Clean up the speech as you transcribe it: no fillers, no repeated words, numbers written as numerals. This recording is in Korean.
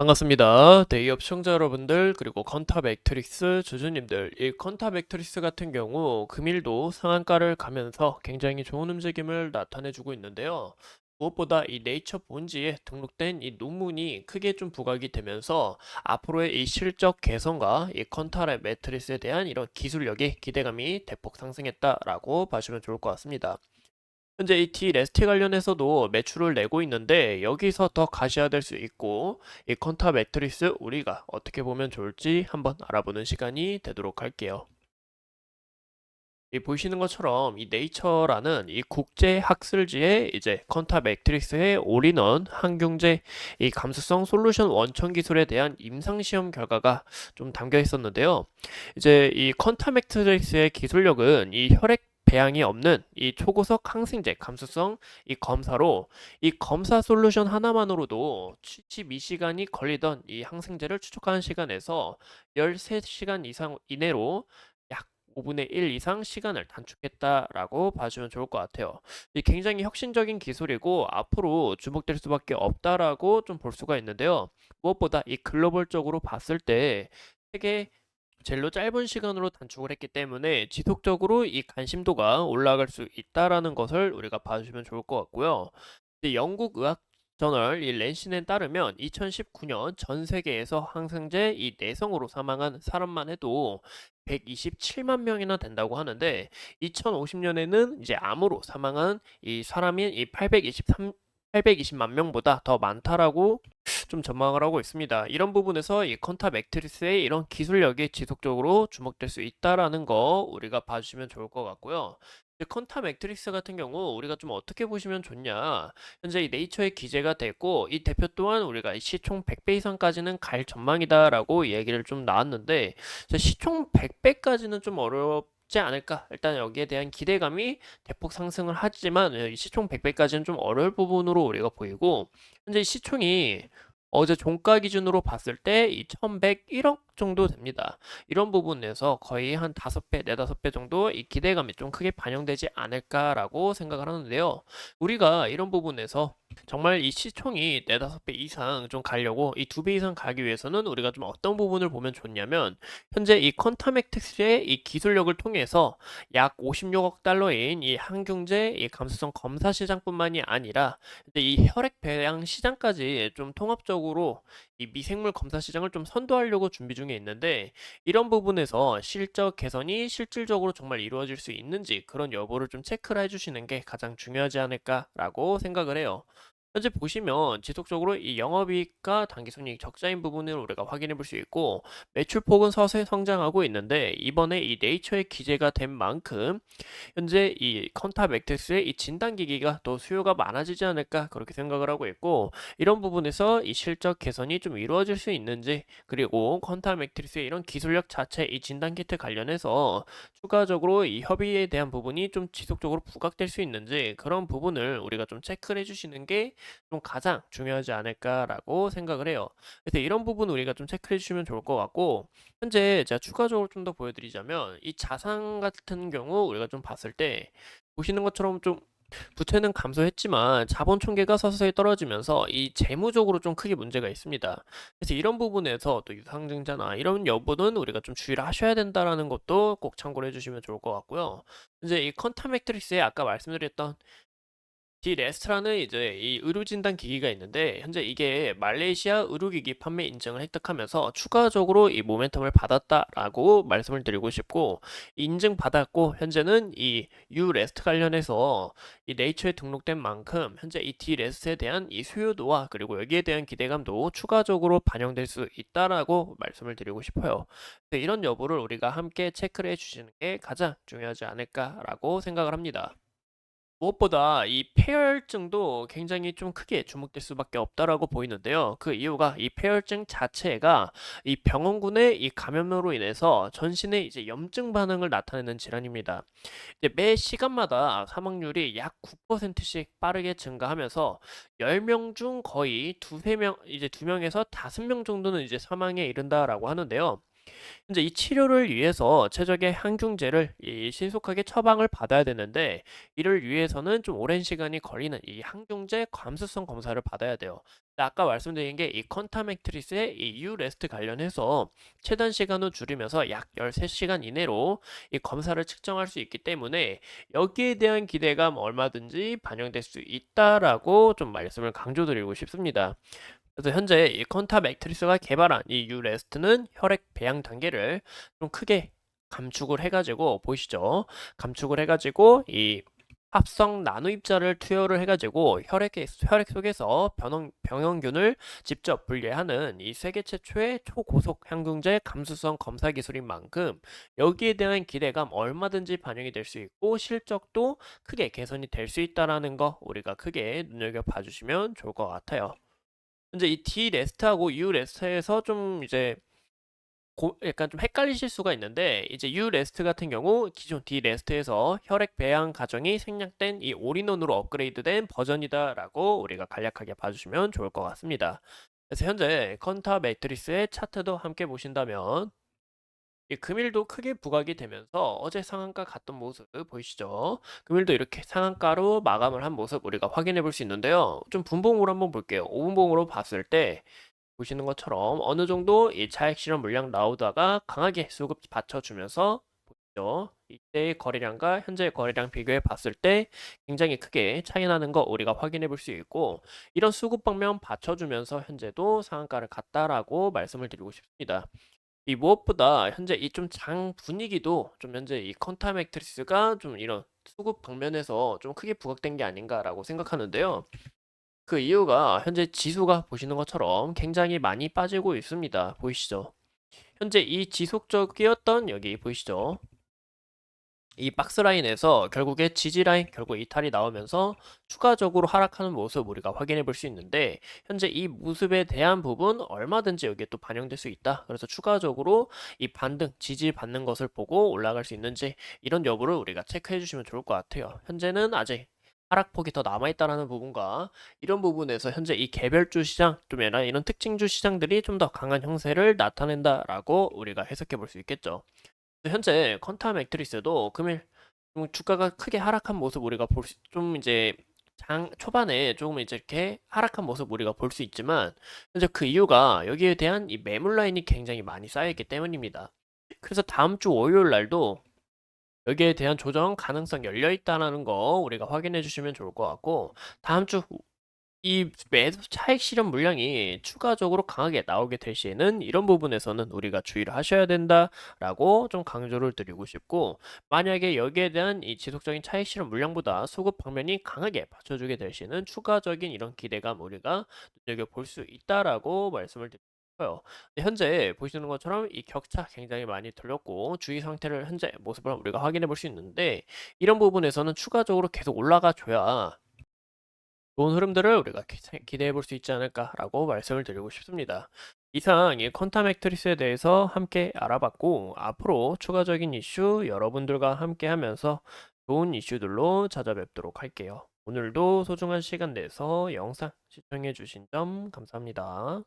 반갑습니다. 데이업 시청자 여러분들, 그리고 컨타 매트릭스 주주님들. 이 컨타 매트릭스 같은 경우 금일도 상한가를 가면서 굉장히 좋은 움직임을 나타내주고 있는데요. 무엇보다 이 네이처 본지에 등록된 이 논문이 크게 좀 부각이 되면서 앞으로의 이 실적 개선과 이 컨타 매트릭스에 대한 이런 기술력의 기대감이 대폭 상승했다라고 봐주면 좋을 것 같습니다. 현재 이 T-레스트 관련해서도 매출을 내고 있는데 여기서 더 가셔야 될 수 있고, 이 컨타 매트리스 우리가 어떻게 보면 좋을지 한번 알아보는 시간이 되도록 할게요. 이 보시는 것처럼 이 네이처라는 이 국제 학술지에 이제 컨타 매트릭스의 올인원 항경제 이 감수성 솔루션 원천 기술에 대한 임상 시험 결과가 좀 담겨 있었는데요. 이제 이 컨타 매트릭스의 기술력은 이 혈액 배양이 없는 이 초고속 항생제 감수성 이 검사로, 이 검사 솔루션 하나만으로도 72시간이 걸리던 이 항생제를 추적하는 시간에서 13시간 이상 이내로 약 5분의 1 이상 시간을 단축했다라고 봐주면 좋을 것 같아요. 이 굉장히 혁신적인 기술이고 앞으로 주목될 수밖에 없다라고 좀 볼 수가 있는데요. 무엇보다 이 글로벌적으로 봤을 때 세계 제일로 짧은 시간으로 단축을 했기 때문에 지속적으로 이 관심도가 올라갈 수 있다라는 것을 우리가 봐주면 좋을 것 같고요. 이제 영국 의학 저널 이 랜시에 따르면 2019년 전 세계에서 항생제 이 내성으로 사망한 사람만 해도 127만 명이나 된다고 하는데, 2050년에는 이제 암으로 사망한 이 사람인 이 820만 명보다 더 많다라고 좀 전망을 하고 있습니다. 이런 부분에서 이 컨타 맥트리스의 이런 기술력이 지속적으로 주목될 수 있다라는 거 우리가 봐주시면 좋을 것 같고요. 이제 컨타 맥트릭스 같은 경우 우리가 좀 어떻게 보시면 좋냐. 현재 이 네이처에 기재가 됐고 이 대표 또한 우리가 이 시총 100배 이상까지는 갈 전망이다라고 얘기를 좀 나왔는데, 시총 100배까지는 좀 어렵지 않을까. 일단 여기에 대한 기대감이 대폭 상승을 하지만 이 시총 100배까지는 좀 어려울 부분으로 우리가 보이고, 현재 시총이 어제 종가 기준으로 봤을 때 이 1101억 정도 됩니다. 이런 부분에서 거의 한 5배, 4~5배 정도 이 기대감이 좀 크게 반영되지 않을까라고 생각을 하는데요. 우리가 이런 부분에서 정말 이 시총이 4~5배 이상 좀 가려고, 이 2배 이상 가기 위해서는 우리가 좀 어떤 부분을 보면 좋냐면, 현재 이 컨타맥틱스의 이 기술력을 통해서 약 56억 달러인 이 항경제 이 감수성 검사 시장뿐만이 아니라 이제 이 혈액 배양 시장까지 좀 통합적으로 이 미생물 검사 시장을 좀 선도하려고 준비 중에 있는데, 이런 부분에서 실적 개선이 실질적으로 정말 이루어질 수 있는지 그런 여부를 좀 체크를 해주시는 게 가장 중요하지 않을까라고 생각을 해요. 현재 보시면 지속적으로 이 영업이익과 당기순이익 적자인 부분을 우리가 확인해 볼 수 있고, 매출폭은 서서히 성장하고 있는데 이번에 이 네이처에 기재가 된 만큼 현재 이 컨타 맥텍스의 이 진단기기가 또 수요가 많아지지 않을까 그렇게 생각을 하고 있고, 이런 부분에서 이 실적 개선이 좀 이루어질 수 있는지, 그리고 컨타 맥트리스의 이런 기술력 자체 이 진단키트 관련해서 추가적으로 이 협의에 대한 부분이 좀 지속적으로 부각될 수 있는지 그런 부분을 우리가 좀 체크를 해주시는 게 좀 가장 중요하지 않을까라고 생각을 해요. 그래서 이런 부분 우리가 좀 체크해 주시면 좋을 것 같고, 현재 제가 추가적으로 좀 더 보여드리자면 이 자산 같은 경우 우리가 좀 봤을 때 보시는 것처럼 좀 부채는 감소했지만 자본 총계가 서서히 떨어지면서 이 재무적으로 좀 크게 문제가 있습니다. 그래서 이런 부분에서 또 유상증자나 이런 여부는 우리가 좀 주의를 하셔야 된다라는 것도 꼭 참고를 해주시면 좋을 것 같고요. 이제 이 컨타 매트릭스에 아까 말씀드렸던 디레스트라는 이제 이 의료 진단 기기가 있는데, 현재 이게 말레이시아 의료기기 판매 인증을 획득하면서 추가적으로 이 모멘텀을 받았다라고 말씀을 드리고 싶고, 인증받았고 현재는 이 유레스트 관련해서 이 네이처에 등록된 만큼 현재 이 디레스트에 대한 이 수요도와 그리고 여기에 대한 기대감도 추가적으로 반영될 수 있다라고 말씀을 드리고 싶어요. 이런 여부를 우리가 함께 체크를 해주시는 게 가장 중요하지 않을까라고 생각을 합니다. 무엇보다 이 폐혈증도 굉장히 좀 크게 주목될 수밖에 없다라고 보이는데요. 그 이유가 이 폐혈증 자체가 이 병원군의 이 감염으로 인해서 전신에 이제 염증 반응을 나타내는 질환입니다. 이제 매 시간마다 사망률이 약 9%씩 빠르게 증가하면서 10명 중 거의 두세 명, 이제 2명에서 5명 정도는 이제 사망에 이른다라고 하는데요. 현재 이 치료를 위해서 최적의 항중제를 신속하게 처방을 받아야 되는데 이를 위해서는 좀 오랜 시간이 걸리는 이 항중제 감수성 검사를 받아야 돼요. 근데 아까 말씀드린 게 이 컨타맥트리스의 이 유레스트 관련해서 최단 시간을 줄이면서 약 13시간 이내로 이 검사를 측정할 수 있기 때문에 여기에 대한 기대감 얼마든지 반영될 수 있다라고 좀 말씀을 강조드리고 싶습니다. 그래서 현재 이 컨타 맥트리스가 개발한 이 유레스트는 혈액 배양 단계를 좀 크게 감축을 해가지고 보이시죠? 감축을 해가지고 이 합성 나노 입자를 투여를 해가지고 혈액 속에서 병원균을 직접 분리하는 이 세계 최초의 초고속 항중제 감수성 검사 기술인 만큼 여기에 대한 기대감 얼마든지 반영이 될 수 있고 실적도 크게 개선이 될 수 있다라는 거 우리가 크게 눈여겨봐 주시면 좋을 것 같아요. 현재 이 D 레스트하고 U 레스트에서 좀 이제 약간 좀 헷갈리실 수가 있는데 이제 U 레스트 같은 경우 기존 D 레스트에서 혈액 배양 과정이 생략된 이 올인원으로 업그레이드된 버전이다라고 우리가 간략하게 봐주시면 좋을 것 같습니다. 그래서 현재 컨타 매트리스의 차트도 함께 보신다면 이 금일도 크게 부각이 되면서 어제 상한가 갔던 모습 보이시죠? 금일도 이렇게 상한가로 마감을 한 모습 우리가 확인해 볼 수 있는데요. 좀 분봉으로 한번 볼게요. 5분봉으로 봤을 때 보시는 것처럼 어느 정도 이 차익 실현 물량 나오다가 강하게 수급 받쳐주면서 보시죠. 이때의 거래량과 현재의 거래량 비교해 봤을 때 굉장히 크게 차이 나는 거 우리가 확인해 볼 수 있고 이런 수급 방면 받쳐주면서 현재도 상한가를 갔다라고 말씀을 드리고 싶습니다. 이 무엇보다 현재 이 좀 장 분위기도 좀 현재 이 컨타 매트리스가 좀 이런 수급 방면에서 좀 크게 부각된 게 아닌가라고 생각하는데요. 그 이유가 현재 지수가 보시는 것처럼 굉장히 많이 빠지고 있습니다. 보이시죠? 현재 이 지속적이었던 여기 보이시죠? 이 박스 라인에서 결국에 지지 라인 결국 이탈이 나오면서 추가적으로 하락하는 모습 우리가 확인해 볼 수 있는데 현재 이 모습에 대한 부분 얼마든지 여기에 또 반영될 수 있다. 그래서 추가적으로 이 반등 지지 받는 것을 보고 올라갈 수 있는지 이런 여부를 우리가 체크해 주시면 좋을 것 같아요. 현재는 아직 하락폭이 더 남아있다라는 부분과 이런 부분에서 현재 이 개별주 시장 좀 아니라 이런 특징주 시장들이 좀 더 강한 형세를 나타낸다라고 우리가 해석해 볼 수 있겠죠. 현재 컨타 맥트리스도 금일 좀 주가가 크게 하락한 모습 우리가 좀 이제 장 초반에 조금 이제 이렇게 하락한 모습 우리가 볼 수 있지만 현재 그 이유가 여기에 대한 이 매물 라인이 굉장히 많이 쌓여있기 때문입니다. 그래서 다음 주 월요일 날도 여기에 대한 조정 가능성 열려 있다는 거 우리가 확인해 주시면 좋을 것 같고 다음 주 이 매수 차익 실현 물량이 추가적으로 강하게 나오게 될 시에는 이런 부분에서는 우리가 주의를 하셔야 된다라고 좀 강조를 드리고 싶고 만약에 여기에 대한 이 지속적인 차익 실현 물량보다 수급 방면이 강하게 받쳐주게 될 시에는 추가적인 이런 기대감 우리가 눈여겨볼 수 있다라고 말씀을 드리고요. 현재 보시는 것처럼 이 격차 굉장히 많이 들렸고 주의 상태를 현재 모습을 우리가 확인해 볼 수 있는데 이런 부분에서는 추가적으로 계속 올라가 줘야 좋은 흐름들을 우리가 기대해 볼 수 있지 않을까라고 말씀을 드리고 싶습니다. 이상 이 컨타 맥트리스에 대해서 함께 알아봤고 앞으로 추가적인 이슈 여러분들과 함께 하면서 좋은 이슈들로 찾아뵙도록 할게요. 오늘도 소중한 시간 내서 영상 시청해 주신 점 감사합니다.